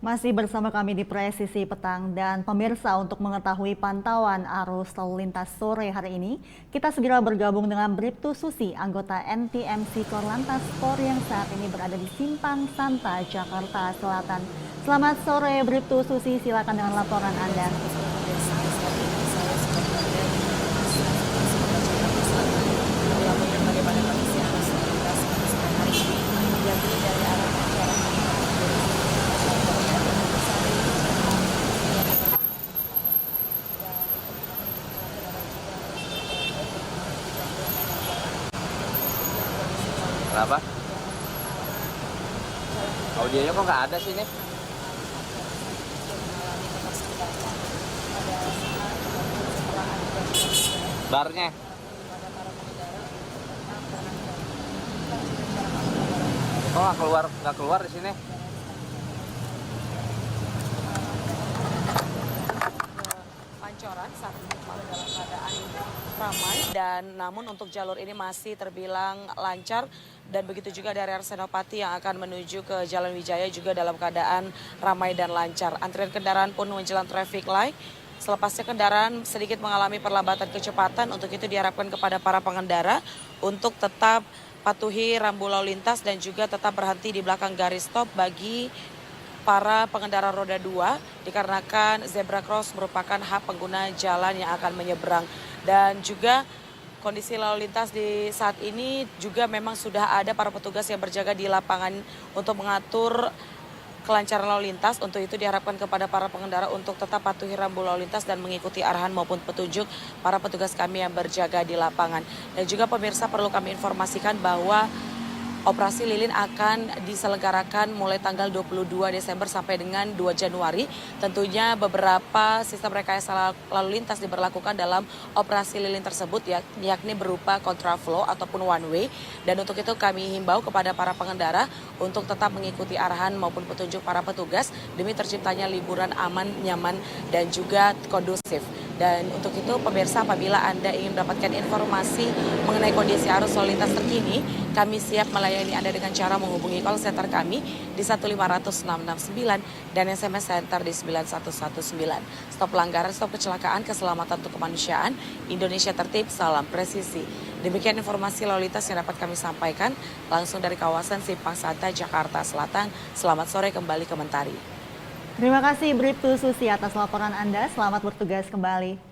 Masih bersama kami di Presisi Petang dan pemirsa untuk mengetahui pantauan arus lalu lintas sore hari ini, kita segera bergabung dengan Bribtu Susi, anggota NTMC Korlantas Polri yang saat ini berada di Simpang Santa, Jakarta Selatan. Selamat sore Bribtu Susi, silakan dengan laporan Anda. Kenapa? Audionya kok nggak ada sih nih? Barnya? Kok nggak keluar di sini? Pancoran saat ini dalam keadaan ramai dan namun untuk jalur ini masih terbilang lancar dan begitu juga dari arah Senopati yang akan menuju ke Jalan Wijaya juga dalam keadaan ramai dan lancar. Antrian kendaraan pun menjelang traffic light. Selepasnya kendaraan sedikit mengalami perlambatan kecepatan, untuk itu diharapkan kepada para pengendara untuk tetap patuhi rambu lalu lintas dan juga tetap berhenti di belakang garis stop bagi para pengendara roda 2 dikarenakan zebra cross merupakan hak pengguna jalan yang akan menyeberang. Dan juga kondisi lalu lintas di saat ini juga memang sudah ada para petugas yang berjaga di lapangan untuk mengatur kelancaran lalu lintas. Untuk itu diharapkan kepada para pengendara untuk tetap patuhi rambu lalu lintas dan mengikuti arahan maupun petunjuk para petugas kami yang berjaga di lapangan. Dan juga pemirsa perlu kami informasikan bahwa Operasi Lilin akan diselenggarakan mulai tanggal 22 Desember sampai dengan 2 Januari. Tentunya beberapa sistem rekayasa lalu lintas diberlakukan dalam Operasi Lilin tersebut, yakni berupa kontraflow ataupun one way. Dan untuk itu kami himbau kepada para pengendara untuk tetap mengikuti arahan maupun petunjuk para petugas demi terciptanya liburan aman, nyaman, dan juga kondusif. Dan untuk itu pemirsa, apabila Anda ingin mendapatkan informasi mengenai kondisi arus lalu lintas terkini, kami siap melayani Anda dengan cara menghubungi call center kami di 1500669 dan SMS center di 9119. Stop pelanggaran, stop kecelakaan, keselamatan untuk kemanusiaan, Indonesia tertib, salam presisi. Demikian informasi lalu lintas yang dapat kami sampaikan langsung dari kawasan Simpang Santa, Jakarta Selatan. Selamat sore kembali ke Mentari. Terima kasih Bribtu Susi atas laporan Anda. Selamat bertugas kembali.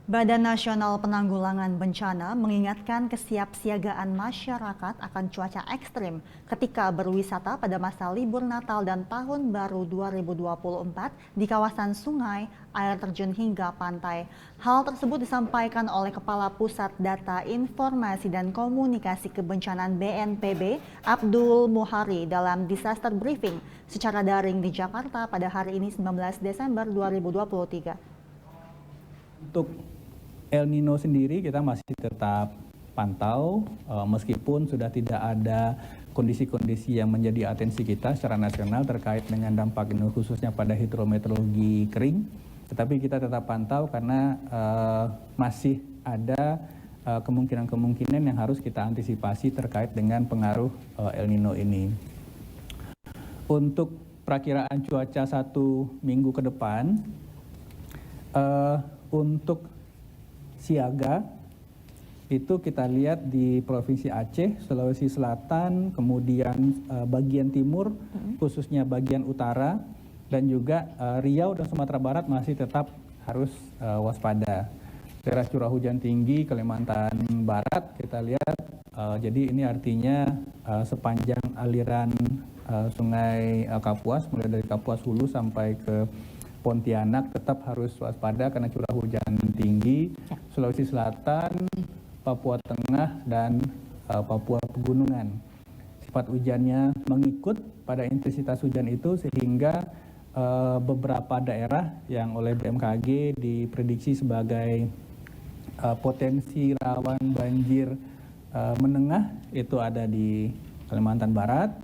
Badan Nasional Penanggulangan Bencana mengingatkan kesiapsiagaan masyarakat akan cuaca ekstrim ketika berwisata pada masa libur Natal dan Tahun Baru 2024 di kawasan sungai, air terjun hingga pantai. Hal tersebut disampaikan oleh Kepala Pusat Data Informasi dan Komunikasi Kebencanaan BNPB, Abdul Muhari dalam Disaster Briefing secara daring di Jakarta pada hari ini 19 Desember 2023. Untuk El Nino sendiri kita masih tetap pantau meskipun sudah tidak ada kondisi-kondisi yang menjadi atensi kita secara nasional terkait dengan dampak ini khususnya pada hidrometeorologi kering, tetapi kita tetap pantau karena masih ada kemungkinan-kemungkinan yang harus kita antisipasi terkait dengan pengaruh El Nino ini. Untuk perakiraan cuaca 1 minggu ke depan, untuk siaga itu kita lihat di Provinsi Aceh, Sulawesi Selatan, kemudian bagian timur, khususnya bagian utara, dan juga Riau dan Sumatera Barat masih tetap harus waspada. Daerah curah hujan tinggi Kalimantan Barat kita lihat, jadi ini artinya sepanjang aliran sungai Kapuas, mulai dari Kapuas Hulu sampai ke Pontianak tetap harus waspada karena curah hujan tinggi. Sulawesi Selatan, Papua Tengah, dan Papua Pegunungan. Sifat hujannya mengikut pada intensitas hujan itu sehingga beberapa daerah yang oleh BMKG diprediksi sebagai potensi rawan banjir menengah itu ada di Kalimantan Barat,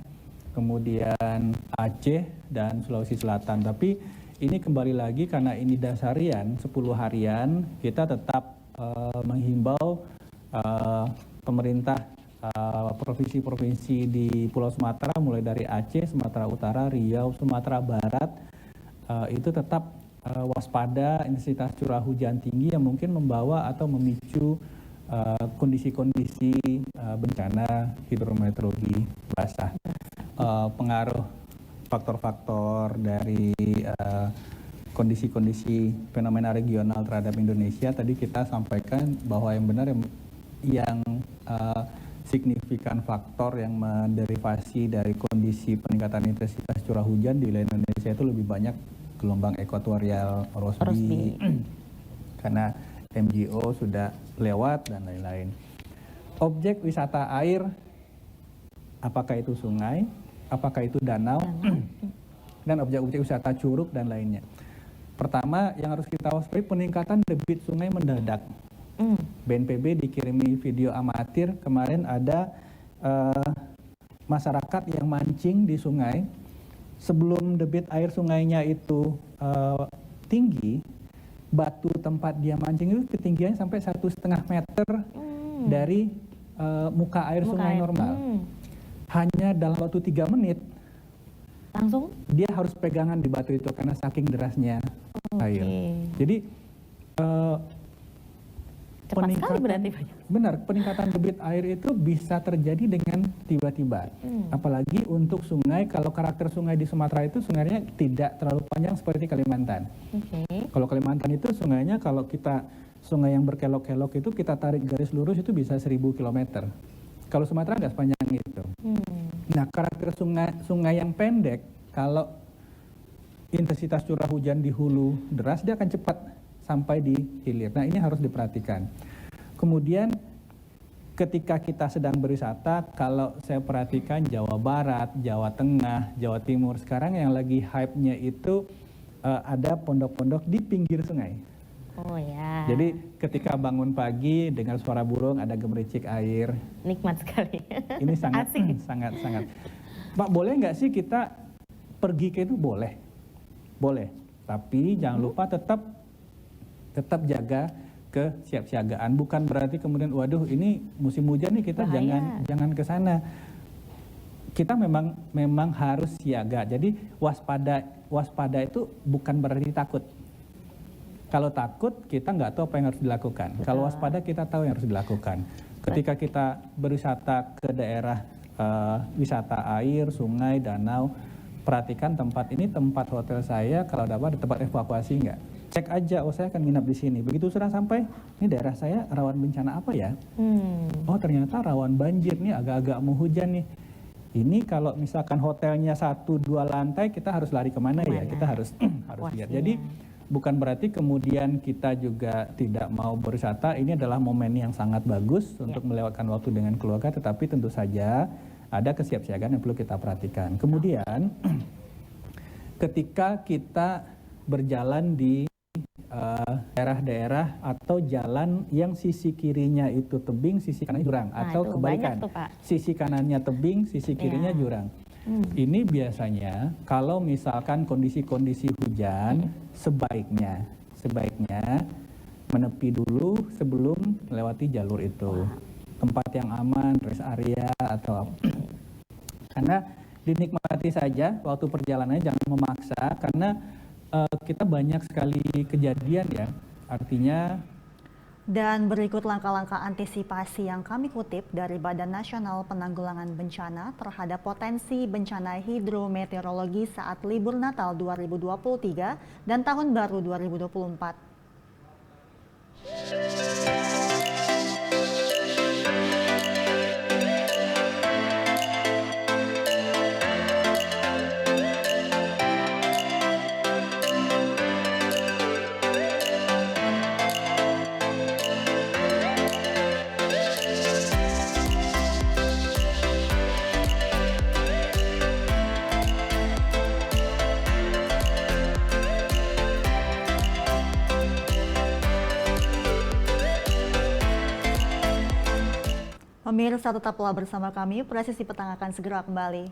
kemudian Aceh dan Sulawesi Selatan. Tapi ini kembali lagi karena ini dasarian 10 harian, kita tetap menghimbau pemerintah provinsi-provinsi di Pulau Sumatera, mulai dari Aceh, Sumatera Utara, Riau, Sumatera Barat, itu tetap waspada intensitas curah hujan tinggi yang mungkin membawa atau memicu kondisi-kondisi bencana hidrometeorologi basah. Pengaruh faktor-faktor dari kondisi-kondisi fenomena regional terhadap Indonesia tadi kita sampaikan bahwa yang benar yang signifikan faktor yang menderivasi dari kondisi peningkatan intensitas curah hujan di wilayah Indonesia itu lebih banyak gelombang ekuatorial Rossby karena MGO sudah lewat dan lain-lain. Objek wisata air, apakah itu sungai, apakah itu danau, dan objek-objek wisata curug dan lainnya. Pertama yang harus kita waspadai peningkatan debit sungai mendadak. BNPB dikirimi video amatir kemarin ada masyarakat yang mancing di sungai sebelum debit air sungainya itu tinggi, batu tempat dia mancing itu ketinggiannya sampai 1,5 meter dari muka air sungai normal. Hanya dalam waktu 3 menit langsung dia harus pegangan di batu itu karena saking derasnya air. Jadi cepat sekali berarti banyak. Benar, peningkatan debit air itu bisa terjadi dengan tiba-tiba. Apalagi untuk sungai, kalau karakter sungai di Sumatera itu sungainya tidak terlalu panjang seperti Kalimantan. Kalau Kalimantan itu sungainya kalau kita sungai yang berkelok-kelok itu kita tarik garis lurus itu bisa 1000 km. Kalau Sumatera nggak sepanjang itu. Nah, karakter sungai yang pendek, kalau intensitas curah hujan di hulu deras, dia akan cepat sampai di hilir. Nah, ini harus diperhatikan. Kemudian ketika kita sedang berwisata, kalau saya perhatikan Jawa Barat, Jawa Tengah, Jawa Timur, sekarang yang lagi hype-nya itu ada pondok-pondok di pinggir sungai. Oh ya. Jadi ketika bangun pagi dengar suara burung, ada gemericik air. Nikmat sekali. Ini sangat, Asik. sangat. Pak, boleh nggak sih kita pergi ke itu? Boleh. Boleh. Tapi jangan lupa tetap jaga kesiapsiagaan. Bukan berarti kemudian waduh ini musim hujan nih kita Bahaya. jangan ke sana. Kita memang harus siaga. Jadi waspada itu bukan berarti takut. Kalau takut kita nggak tahu apa yang harus dilakukan. Kalau waspada kita tahu yang harus dilakukan. Ketika kita berwisata ke daerah wisata air, sungai, danau, perhatikan tempat ini tempat hotel saya, kalau dapat ada tempat evakuasi nggak? Cek aja, oh saya akan nginap di sini. Begitu sudah sampai, ini daerah saya rawan bencana apa ya? Oh ternyata rawan banjir nih, agak-agak mau hujan nih. Ini kalau misalkan hotelnya 1-2 lantai, kita harus lari kemana ya? Kita harus lihat. Jadi bukan berarti kemudian kita juga tidak mau berwisata. Ini adalah momen yang sangat bagus untuk melewatkan waktu dengan keluarga, tetapi tentu saja ada kesiapsiagaan yang perlu kita perhatikan. Kemudian ketika kita berjalan di daerah-daerah atau jalan yang sisi kirinya itu tebing, sisi kanannya jurang, atau kebalikan, sisi kanannya tebing, sisi kirinya jurang. Ini biasanya kalau misalkan kondisi-kondisi hujan, sebaiknya menepi dulu sebelum melewati jalur itu. Tempat yang aman, rest area atau apa. Karena dinikmati saja waktu perjalanannya, jangan memaksa karena kita banyak sekali kejadian ya. Artinya. Dan berikut langkah-langkah antisipasi yang kami kutip dari Badan Nasional Penanggulangan Bencana terhadap potensi bencana hidrometeorologi saat libur Natal 2023 dan Tahun Baru 2024. Pemirsa tetaplah bersama kami, Presisi Petang akan segera kembali.